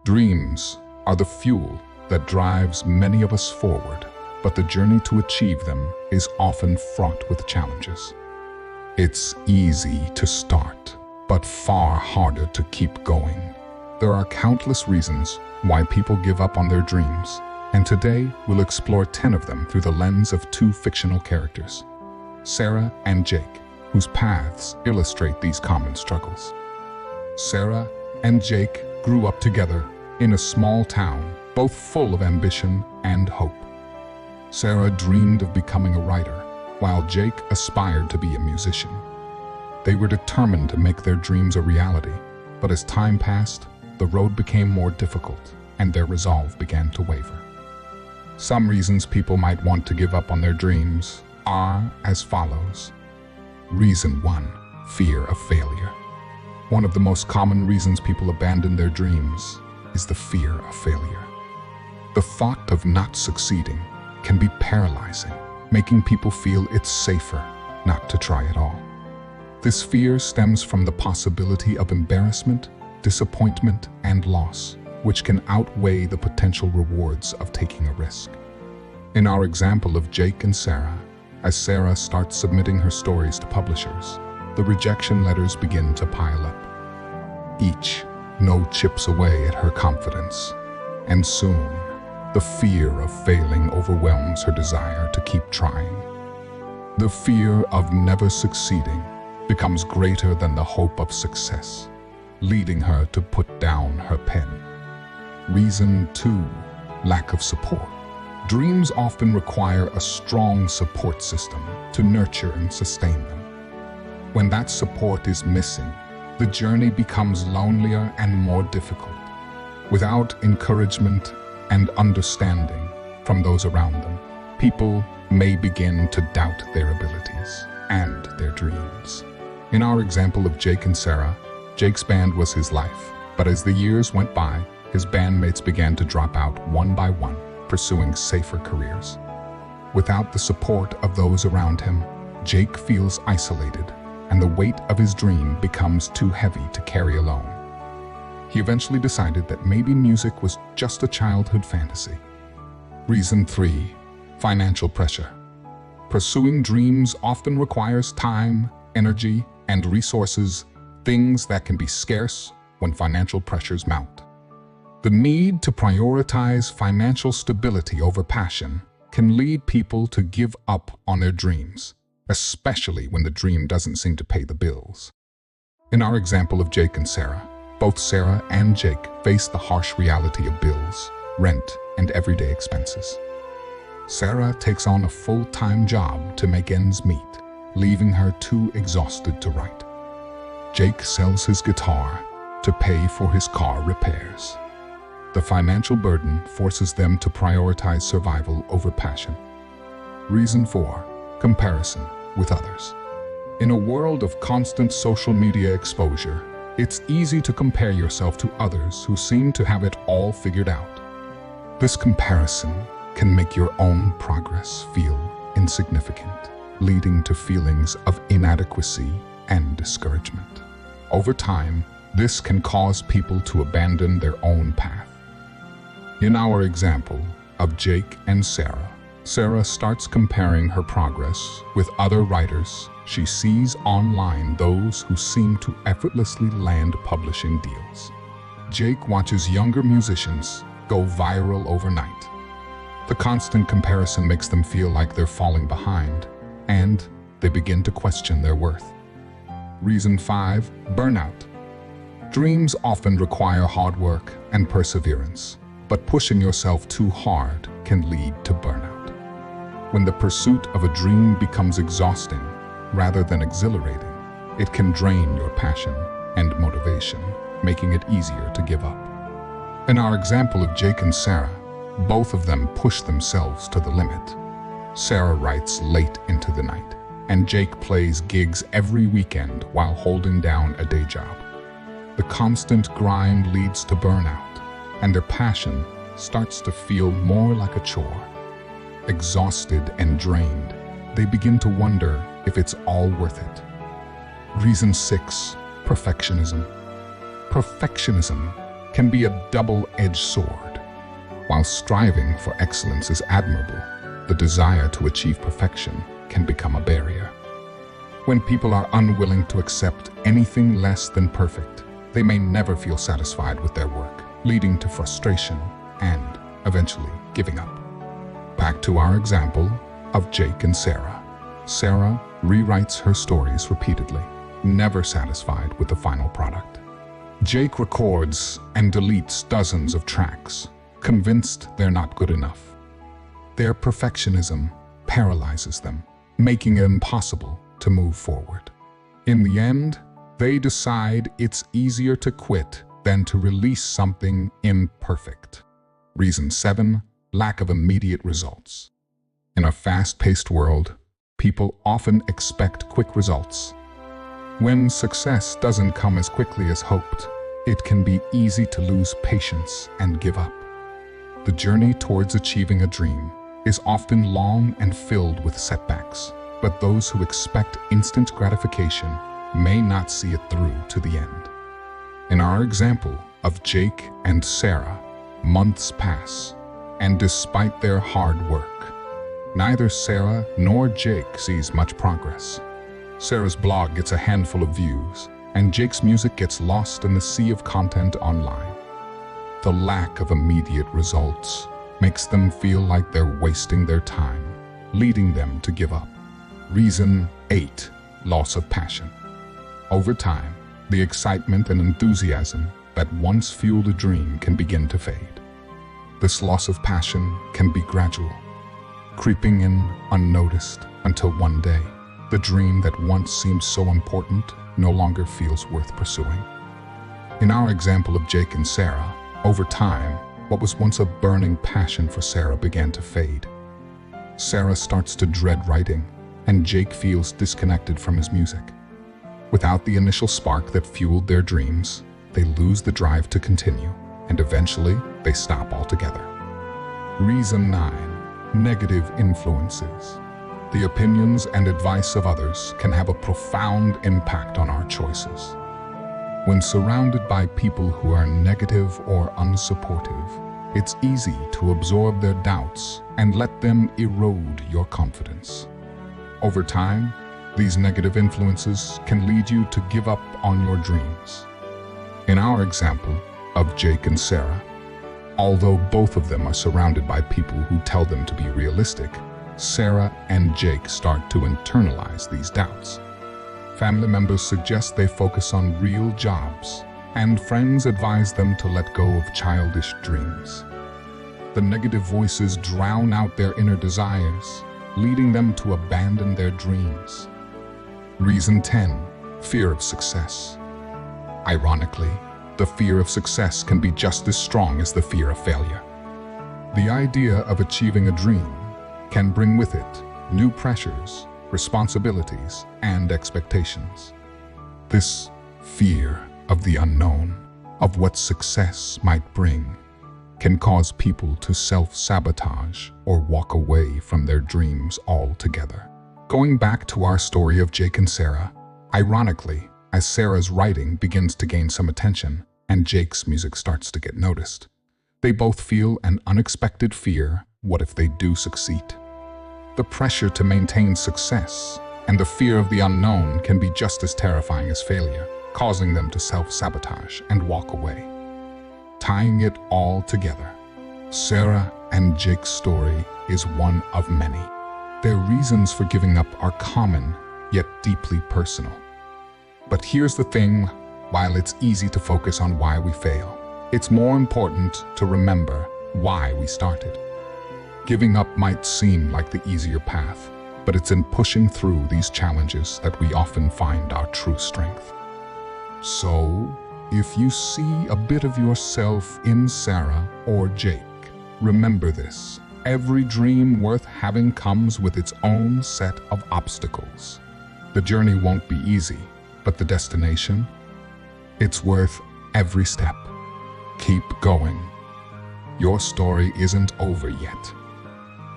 Dreams are the fuel that drives many of us forward, but the journey to achieve them is often fraught with challenges. It's easy to start, but far harder to keep going. There are countless reasons why people give up on their dreams, and today we'll explore 10 of them through the lens of two fictional characters, Sarah and Jake, whose paths illustrate these common struggles. Sarah and Jake grew up together in a small town, both full of ambition and hope. Sarah dreamed of becoming a writer, while Jake aspired to be a musician. They were determined to make their dreams a reality, but as time passed, the road became more difficult, and their resolve began to waver. Some reasons people might want to give up on their dreams are as follows. Reason 1. Fear of failure. One of the most common reasons people abandon their dreams is the fear of failure. The thought of not succeeding can be paralyzing, making people feel it's safer not to try at all. This fear stems from the possibility of embarrassment, disappointment, and loss, which can outweigh the potential rewards of taking a risk. In our example of Jake and Sarah, as Sarah starts submitting her stories to publishers, the rejection letters begin to pile up. Each note chips away at her confidence, and soon, the fear of failing overwhelms her desire to keep trying. The fear of never succeeding becomes greater than the hope of success, leading her to put down her pen. Reason 2. Lack of support. Dreams often require a strong support system to nurture and sustain them. When that support is missing, the journey becomes lonelier and more difficult. Without encouragement and understanding from those around them, people may begin to doubt their abilities and their dreams. In our example of Jake and Sarah, Jake's band was his life, but as the years went by, his bandmates began to drop out one by one, pursuing safer careers. Without the support of those around him, Jake feels isolated, and the weight of his dream becomes too heavy to carry alone. He eventually decided that maybe music was just a childhood fantasy. Reason 3. Financial pressure. Pursuing dreams often requires time, energy, and resources, things that can be scarce when financial pressures mount. The need to prioritize financial stability over passion can lead people to give up on their dreams, especially when the dream doesn't seem to pay the bills. In our example of Jake and Sarah, both Sarah and Jake face the harsh reality of bills, rent, and everyday expenses. Sarah takes on a full-time job to make ends meet, leaving her too exhausted to write. Jake sells his guitar to pay for his car repairs. The financial burden forces them to prioritize survival over passion. Reason 4. Comparison with others. In a world of constant social media exposure, it's easy to compare yourself to others who seem to have it all figured out. This comparison can make your own progress feel insignificant, leading to feelings of inadequacy and discouragement. Over time, this can cause people to abandon their own path. In our example of Jake and Sarah, Sarah starts comparing her progress with other writers. She sees online those who seem to effortlessly land publishing deals. Jake watches younger musicians go viral overnight. The constant comparison makes them feel like they're falling behind, and they begin to question their worth. Reason 5. Burnout. Dreams often require hard work and perseverance, but pushing yourself too hard can lead to burnout. When the pursuit of a dream becomes exhausting rather than exhilarating, it can drain your passion and motivation, making it easier to give up. In our example of Jake and Sarah, both of them push themselves to the limit. Sarah writes late into the night, and Jake plays gigs every weekend while holding down a day job. The constant grind leads to burnout, and their passion starts to feel more like a chore. Exhausted and drained, they begin to wonder if it's all worth it. Reason 6. Perfectionism. Perfectionism can be a double-edged sword. While striving for excellence is admirable, the desire to achieve perfection can become a barrier. When people are unwilling to accept anything less than perfect, they may never feel satisfied with their work, leading to frustration and, eventually, giving up. Back to our example of Jake and Sarah. Sarah rewrites her stories repeatedly, never satisfied with the final product. Jake records and deletes dozens of tracks, convinced they're not good enough. Their perfectionism paralyzes them, making it impossible to move forward. In the end, they decide it's easier to quit than to release something imperfect. Reason 7, lack of immediate results. In a fast-paced world, people often expect quick results. When success doesn't come as quickly as hoped, it can be easy to lose patience and give up. The journey towards achieving a dream is often long and filled with setbacks, but those who expect instant gratification may not see it through to the end. In our example of Jake and Sarah, months pass, and despite their hard work, neither Sarah nor Jake sees much progress. Sarah's blog gets a handful of views, and Jake's music gets lost in the sea of content online. The lack of immediate results makes them feel like they're wasting their time, leading them to give up. Reason 8, loss of passion. Over time, the excitement and enthusiasm that once fueled a dream can begin to fade. This loss of passion can be gradual, creeping in unnoticed until one day, the dream that once seemed so important no longer feels worth pursuing. In our example of Jake and Sarah, over time, what was once a burning passion for Sarah began to fade. Sarah starts to dread writing, and Jake feels disconnected from his music. Without the initial spark that fueled their dreams, they lose the drive to continue, and eventually they stop altogether. Reason 9, negative influences. The opinions and advice of others can have a profound impact on our choices. When surrounded by people who are negative or unsupportive, it's easy to absorb their doubts and let them erode your confidence. Over time, these negative influences can lead you to give up on your dreams. In our example of Jake and Sarah, although both of them are surrounded by people who tell them to be realistic, Sarah and Jake start to internalize these doubts. Family members suggest they focus on real jobs, and friends advise them to let go of childish dreams. The negative voices drown out their inner desires, leading them to abandon their dreams. Reason 10, fear of success. Ironically, the fear of success can be just as strong as the fear of failure. The idea of achieving a dream can bring with it new pressures, responsibilities, and expectations. This fear of the unknown, of what success might bring, can cause people to self-sabotage or walk away from their dreams altogether. Going back to our story of Jake and Sarah, ironically, as Sarah's writing begins to gain some attention and Jake's music starts to get noticed, they both feel an unexpected fear. What if they do succeed? The pressure to maintain success and the fear of the unknown can be just as terrifying as failure, causing them to self-sabotage and walk away. Tying it all together, Sarah and Jake's story is one of many. Their reasons for giving up are common, yet deeply personal. But here's the thing, while it's easy to focus on why we fail, it's more important to remember why we started. Giving up might seem like the easier path, but it's in pushing through these challenges that we often find our true strength. So, if you see a bit of yourself in Sarah or Jake, remember this: every dream worth having comes with its own set of obstacles. The journey won't be easy, but the destination, it's worth every step. Keep going. Your story isn't over yet.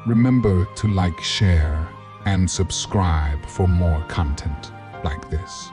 Remember to like, share, and subscribe for more content like this.